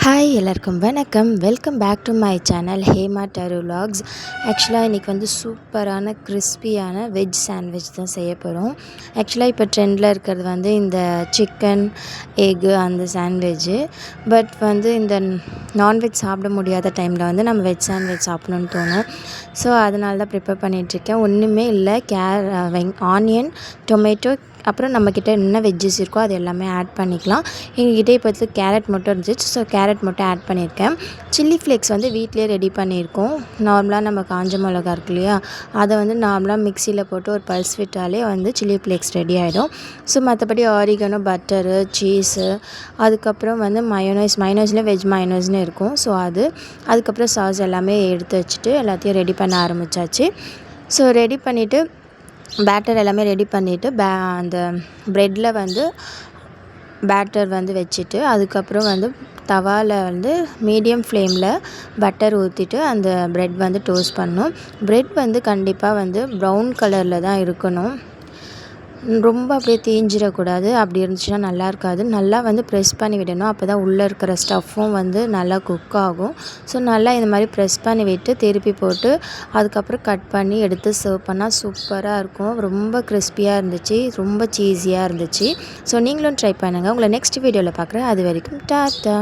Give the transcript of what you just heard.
Hi எல்லாருக்கும் வணக்கம். Welcome back to my channel Hema டரு விலாக்ஸ். ஆக்சுவலாக இன்றைக்கி வந்து சூப்பரான கிறிஸ்பியான வெஜ் சாண்ட்விச் தான் செய்ய போகிறோம். ஆக்சுவலாக இப்போ ட்ரெண்டில் இருக்கிறது வந்து இந்த சிக்கன் எக்கு அந்த சாண்ட்விட்சு. பட் வந்து இந்த நான்வெஜ் சாப்பிட முடியாத டைமில் வந்து நம்ம வெஜ் சாண்ட்விச் சாப்பிட்ணுன்னு தோணும். ஸோ அதனால தான் ப்ரிப்பேர் பண்ணிகிட்ருக்கேன். ஒன்றுமே இல்லை, ஆனியன், டொமேட்டோ, அப்புறம் நம்மக்கிட்ட என்ன வெஜ்ஜஸ் இருக்கோ அது எல்லாமே ஆட் பண்ணிக்கலாம். எங்ககிட்ட இப்போது கேரட் மட்டும் இருந்துச்சு, ஸோ கேரட் மட்டும் ஆட் பண்ணியிருக்கேன். சில்லி ஃப்ளேக்ஸ் வந்து வீட்டிலே ரெடி பண்ணியிருக்கோம். நார்மலாக நம்ம காஞ்ச மிளகா இருக்கு இல்லையா, அதை வந்து நார்மலாக மிக்சியில் போட்டு ஒரு பல்ஸ் விட்டாலே வந்து சில்லி ஃப்ளேக்ஸ் ரெடி ஆகிடும். ஸோ மற்றபடி ஆரிகனோ, பட்டரு, சீஸு, அதுக்கப்புறம் வந்து மயோனைஸ்லேயும் வெஜ் மயோனைஸ்னு இருக்கும். ஸோ அதுக்கப்புறம் சாஸ் எல்லாமே எடுத்து வச்சுட்டு எல்லாத்தையும் ரெடி பண்ண ஆரம்பித்தாச்சு. ஸோ ரெடி பண்ணிவிட்டு பேட்டர் எல்லாமே ரெடி பண்ணிவிட்டு அந்த ப்ரெட்டில் வந்து பேட்டர் வந்து வச்சுட்டு அதுக்கப்புறம் வந்து தவாவில் வந்து மீடியம் ஃப்ளேமில் பட்டர் ஊற்றிட்டு அந்த ப்ரெட் வந்து டோஸ்ட் பண்ணணும். ப்ரெட் வந்து கண்டிப்பாக வந்து ப்ரௌன் கலரில் தான் இருக்கணும். ரொம்ப அப்படியே தீஞ்சிடக்கூடாது. அப்படி இருந்துச்சுன்னா நல்லா இருக்காது. நல்லா வந்து ப்ரெஸ் பண்ணி விடணும். அப்போ தான் உள்ளே இருக்கிற ஸ்டஃப்பும் வந்து நல்லா குக் ஆகும். ஸோ நல்லா இந்த மாதிரி ப்ரெஸ் பண்ணி விட்டு திருப்பி போட்டு அதுக்கப்புறம் கட் பண்ணி எடுத்து சர்வ் பண்ணால் சூப்பராக இருக்கும். ரொம்ப கிறிஸ்பியாக இருந்துச்சு, ரொம்ப சீஸியாக இருந்துச்சு. ஸோ நீங்களும் ட்ரை பண்ணுங்கள். உங்களை நெக்ஸ்ட் வீடியோவில் பார்க்குறேன். அது வரைக்கும் டாட்டா.